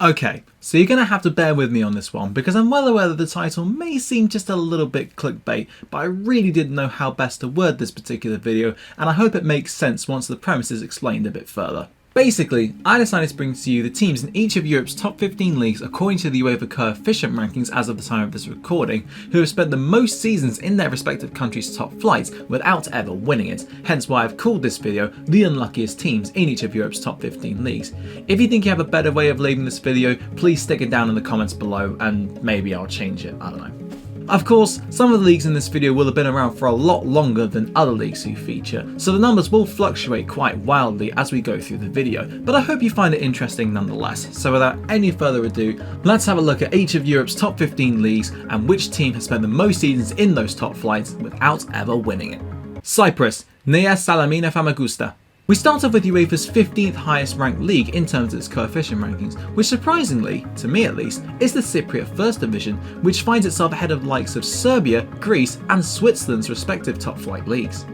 Okay, so you're going to have to bear with me on this one because I'm well aware that the title may seem just a little bit clickbait, but I really didn't know how best to word this particular video, and I hope it makes sense once the premise is explained a bit further. Basically, I decided to bring to you the teams in each of Europe's top 15 leagues according to the UEFA coefficient rankings as of the time of this recording, who have spent the most seasons in their respective country's top flights without ever winning it, hence why I've called this video the unluckiest teams in each of Europe's top 15 leagues. If you think you have a better way of labeling this video, please stick it down in the comments below and maybe I'll change it, I don't know. Of course, some of the leagues in this video will have been around for a lot longer than other leagues who feature, so the numbers will fluctuate quite wildly as we go through the video, but I hope you find it interesting nonetheless. So without any further ado, let's have a look at each of Europe's top 15 leagues and which team has spent the most seasons in those top flights without ever winning it. Cyprus, Nea Salamina Famagusta. We start off with UEFA's 15th highest ranked league in terms of its coefficient rankings, which surprisingly, to me at least, is the Cypriot First Division, which finds itself ahead of the likes of Serbia, Greece and Switzerland's respective top flight leagues.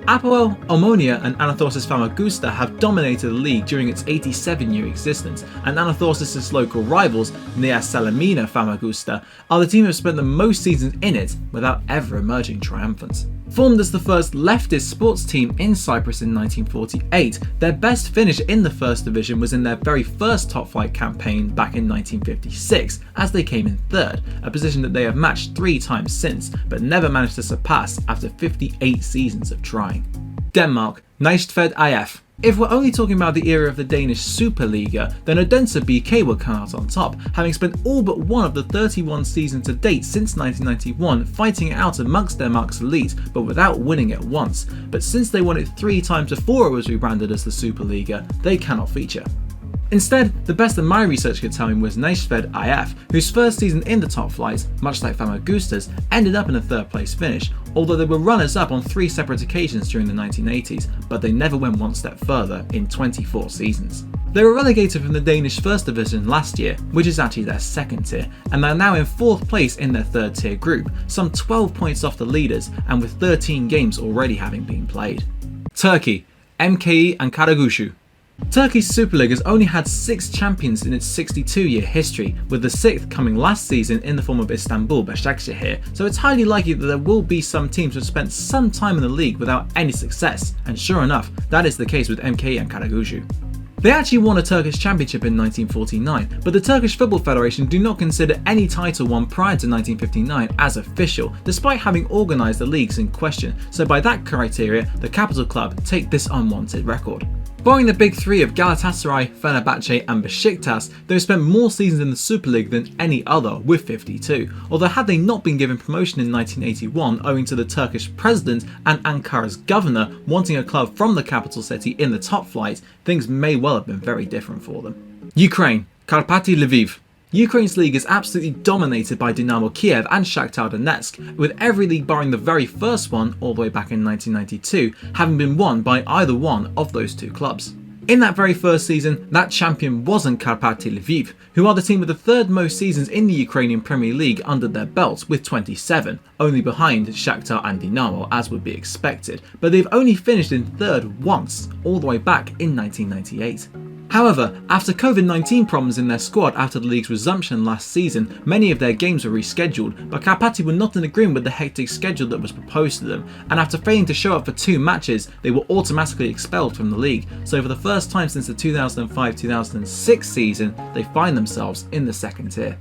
Apoel, Omonia and Anathorsis Famagusta have dominated the league during its 87-year existence, and Anathorsis' local rivals, Nea Salamina Famagusta, are the team who have spent the most seasons in it without ever emerging triumphant. Formed as the first leftist sports team in Cyprus in 1948, their best finish in the First Division was in their very first top flight campaign back in 1956, as they came in third, a position that they have matched 3 times since, but never managed to surpass after 58 seasons of trying. Denmark, Næstved IF. If we're only talking about the era of the Danish Superliga, then Odense BK will come out on top, having spent all but one of the 31 seasons to date since 1991 fighting it out amongst Denmark's elite, but without winning it once. But since they won it 3 times before it was rebranded as the Superliga, they cannot feature. Instead, the best that my research could tell me was Næstved IF, whose first season in the top flights, much like Famagusta's, ended up in a 3rd place finish, although they were runners-up on 3 separate occasions during the 1980s, but they never went one step further in 24 seasons. They were relegated from the Danish First Division last year, which is actually their 2nd tier, and they're now in 4th place in their 3rd tier group, some 12 points off the leaders, and with 13 games already having been played. Turkey, MKE and Karagümrük. Turkey's Super League has only had 6 champions in its 62-year history, with the 6th coming last season in the form of Istanbul Başakşehir, so it's highly likely that there will be some teams who have spent some time in the league without any success, and sure enough, that is the case with MK and Karagümrük. They actually won a Turkish championship in 1949, but the Turkish Football Federation do not consider any title won prior to 1959 as official, despite having organised the leagues in question, so by that criteria, the capital club take this unwanted record. Barring the big 3 of Galatasaray, Fenerbahce and Besiktas, they have spent more seasons in the Super League than any other, with 52, although had they not been given promotion in 1981 owing to the Turkish president and Ankara's governor wanting a club from the capital city in the top flight, things may well have been very different for them. Ukraine, Karpaty Lviv. Ukraine's league is absolutely dominated by Dynamo Kiev and Shakhtar Donetsk, with every league barring the very first one, all the way back in 1992, having been won by either one of those 2 clubs. In that very first season, that champion wasn't Karpaty Lviv, who are the team with the 3rd most seasons in the Ukrainian Premier League under their belts with 27, only behind Shakhtar and Dynamo as would be expected, but they've only finished in 3rd once, all the way back in 1998. However, after COVID-19 problems in their squad after the league's resumption last season, many of their games were rescheduled, but Karpaty were not in agreement with the hectic schedule that was proposed to them, and after failing to show up for 2 matches, they were automatically expelled from the league, so for the first time since the 2005-2006 season, they find themselves in the 2nd tier.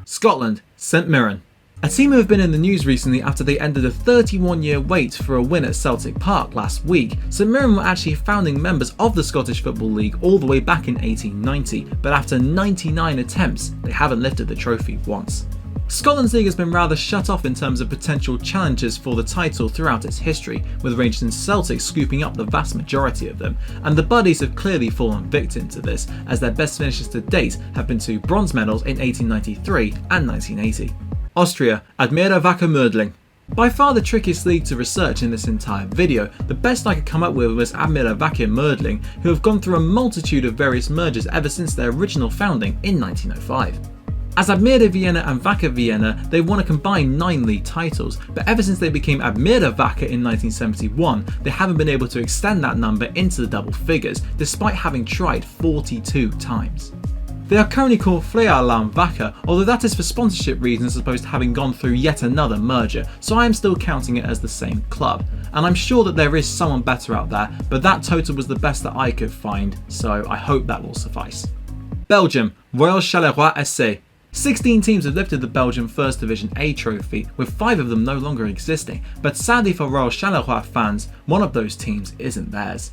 Scotland, St Mirren. A team who have been in the news recently after they ended a 31-year wait for a win at Celtic Park last week. St Mirren were actually founding members of the Scottish Football League all the way back in 1890, but after 99 attempts, they haven't lifted the trophy once. Scotland's league has been rather shut off in terms of potential challenges for the title throughout its history, with Rangers and Celtic scooping up the vast majority of them, and the Buddies have clearly fallen victim to this, as their best finishes to date have been 2 bronze medals in 1893 and 1980. Austria, Admira Wacker Mödling. By far the trickiest league to research in this entire video, the best I could come up with was Admira Wacker Mödling, who have gone through a multitude of various mergers ever since their original founding in 1905. As Admira Vienna and Wacker Vienna, they won a combined 9 league titles, but ever since they became Admira Wacker in 1971, they haven't been able to extend that number into the double figures, despite having tried 42 times. They are currently called Foulsham Wacker, although that is for sponsorship reasons as opposed to having gone through yet another merger, so I am still counting it as the same club. And I'm sure that there is someone better out there, but that total was the best that I could find, so I hope that will suffice. Belgium, Royal Charleroi SC. 16 teams have lifted the Belgian First Division A trophy, with 5 of them no longer existing, but sadly for Royal Charleroi fans, one of those teams isn't theirs.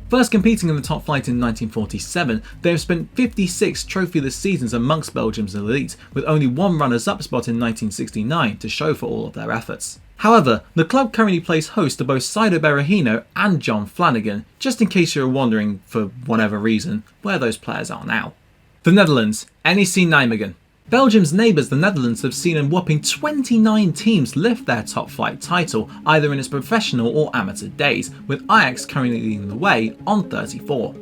First competing in the top flight in 1947, they have spent 56 trophyless seasons amongst Belgium's elite, with only one runners-up spot in 1969 to show for all of their efforts. However, the club currently plays host to both Saido Berahino and John Flanagan, just in case you're wondering, for whatever reason, where those players are now. The Netherlands, NEC Nijmegen. Belgium's neighbours the Netherlands have seen a whopping 29 teams lift their top flight title, either in its professional or amateur days, with Ajax currently leading the way on 34.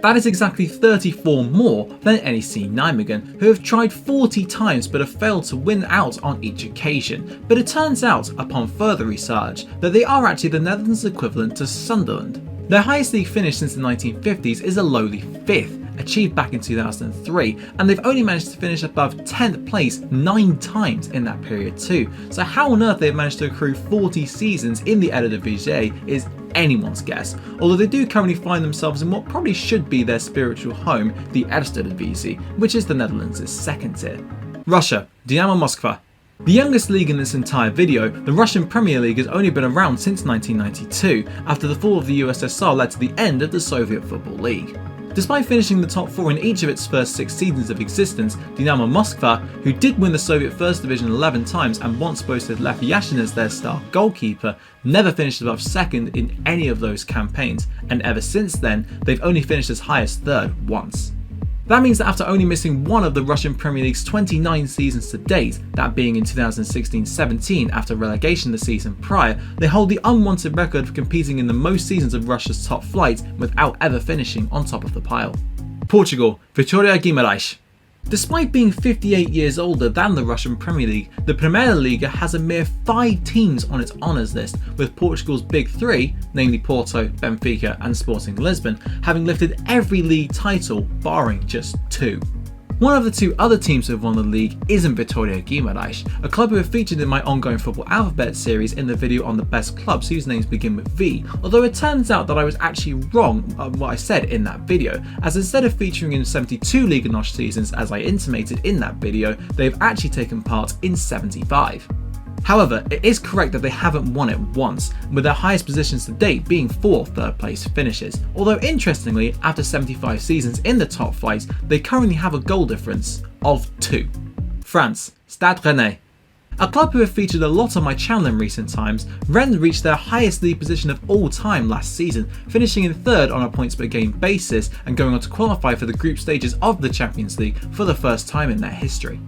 That is exactly 34 more than NEC Nijmegen, who have tried 40 times but have failed to win out on each occasion. But it turns out, upon further research, that they are actually the Netherlands' equivalent to Sunderland. Their highest league finish since the 1950s is a lowly 5th, achieved back in 2003, and they've only managed to finish above 10th place 9 times in that period too. So how on earth they've managed to accrue 40 seasons in the Eredivisie is anyone's guess, although they do currently find themselves in what probably should be their spiritual home, the Eerste Divisie, which is the Netherlands' second tier. Russia, Dynamo Moskva. The youngest league in this entire video, the Russian Premier League has only been around since 1992, after the fall of the USSR led to the end of the Soviet Football League. Despite finishing the top 4 in each of its first 6 seasons of existence, Dynamo Moskva, who did win the Soviet First Division 11 times and once boasted Lev Yashin as their star goalkeeper, never finished above 2nd in any of those campaigns, and ever since then, they've only finished as high as 3rd once. That means that after only missing one of the Russian Premier League's 29 seasons to date, that being in 2016-17 after relegation the season prior, they hold the unwanted record of competing in the most seasons of Russia's top flight without ever finishing on top of the pile. Portugal, Vitória Guimarães. Despite being 58 years older than the Russian Premier League, the Primeira Liga has a mere 5 teams on its honours list, with Portugal's big 3, namely Porto, Benfica and Sporting Lisbon, having lifted every league title barring just 2. One of the 2 other teams who have won the league isn't Vitória Guimarães, a club who have featured in my ongoing Football Alphabet series in the video on the best clubs whose names begin with V, although it turns out that I was actually wrong on what I said in that video, as instead of featuring in 72 Liga NOS seasons as I intimated in that video, they've actually taken part in 75. However, it is correct that they haven't won it once, with their highest positions to date being 4 third place finishes, although interestingly, after 75 seasons in the top flight, they currently have a goal difference of 2. France, Stade Rennes. A club who have featured a lot on my channel in recent times, Rennes reached their highest league position of all time last season, finishing in 3rd on a points per game basis and going on to qualify for the group stages of the Champions League for the first time in their history.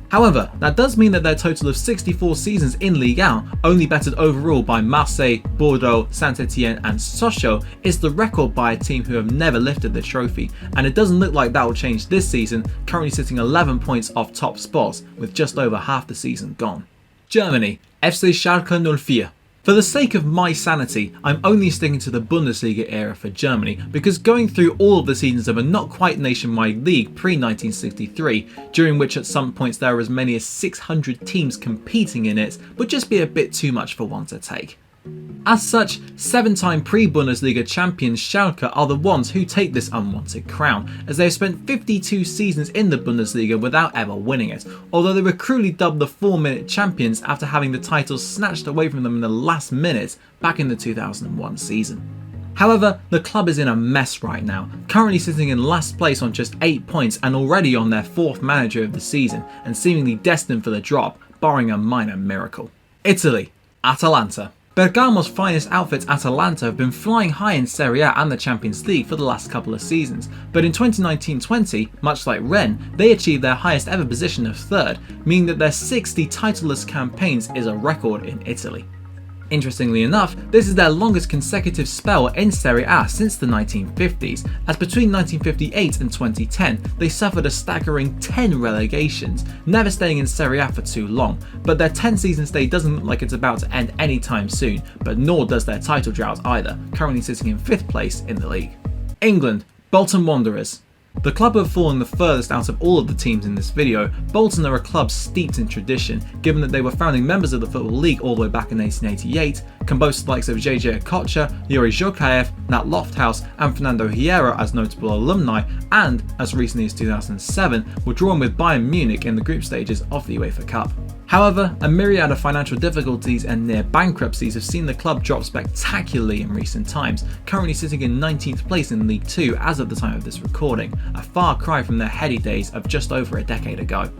However, that does mean that their total of 64 seasons in Ligue 1, only bettered overall by Marseille, Bordeaux, Saint-Etienne and Sochaux, is the record by a team who have never lifted the trophy, and it doesn't look like that will change this season, currently sitting 11 points off top spots with just over half the season gone. Germany, FC Schalke 04. For the sake of my sanity, I'm only sticking to the Bundesliga era for Germany, because going through all of the seasons of a not quite nationwide league pre-1963, during which at some points there were as many as 600 teams competing in it, would just be a bit too much for one to take. As such, 7-time pre-Bundesliga champions Schalke are the ones who take this unwanted crown, as they have spent 52 seasons in the Bundesliga without ever winning it, although they were cruelly dubbed the 4-minute champions after having the title snatched away from them in the last minute back in the 2001 season. However, the club is in a mess right now, currently sitting in last place on just 8 points and already on their 4th manager of the season, and seemingly destined for the drop, barring a minor miracle. Italy, Atalanta. Bergamo's finest outfits Atalanta have been flying high in Serie A and the Champions League for the last couple of seasons, but in 2019-20, much like Rennes, they achieved their highest ever position of 3rd, meaning that their 60 titleless campaigns is a record in Italy. Interestingly enough, this is their longest consecutive spell in Serie A since the 1950s, as between 1958 and 2010 they suffered a staggering 10 relegations, never staying in Serie A for too long, but their 10-season stay doesn't look like it's about to end anytime soon, but nor does their title drought either, currently sitting in 5th place in the league. England, Bolton Wanderers. The club have fallen the furthest out of all of the teams in this video. Bolton are a club steeped in tradition, given that they were founding members of the Football League all the way back in 1888, can boast the likes of JJ Okocha, Yuri Zhokaev, Nat Lofthouse and Fernando Hierro as notable alumni, and as recently as 2007 were drawn with Bayern Munich in the group stages of the UEFA Cup. However, a myriad of financial difficulties and near bankruptcies have seen the club drop spectacularly in recent times, currently sitting in 19th place in League 2 as of the time of this recording, a far cry from their heady days of just over a decade ago.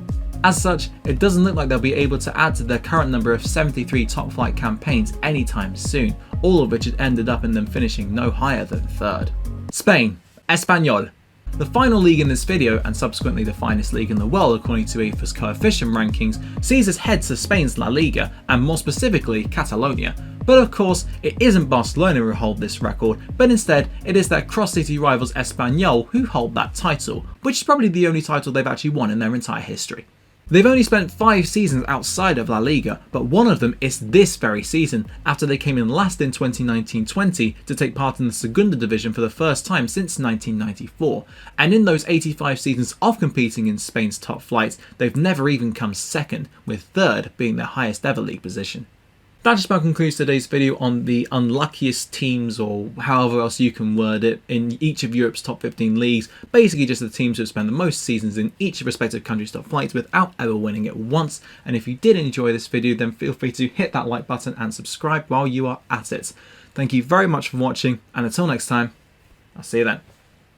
As such, it doesn't look like they'll be able to add to their current number of 73 top-flight campaigns anytime soon, all of which had ended up in them finishing no higher than 3rd. Spain, Espanyol. The final league in this video, and subsequently the finest league in the world according to UEFA's coefficient rankings, sees us head to Spain's La Liga, and more specifically Catalonia. But of course, it isn't Barcelona who hold this record, but instead it is their cross-city rivals Espanyol who hold that title, which is probably the only title they've actually won in their entire history. They've only spent 5 seasons outside of La Liga, but one of them is this very season, after they came in last in 2019-20 to take part in the Segunda division for the first time since 1994. And in those 85 seasons of competing in Spain's top flight, they've never even come second, with 3rd being their highest ever league position. That just about concludes today's video on the unluckiest teams, or however else you can word it, in each of Europe's top 15 leagues. Basically just the teams who have spent the most seasons in each respective country's top flights without ever winning it once. And if you did enjoy this video, then feel free to hit that like button and subscribe while you are at it. Thank you very much for watching, and until next time, I'll see you then.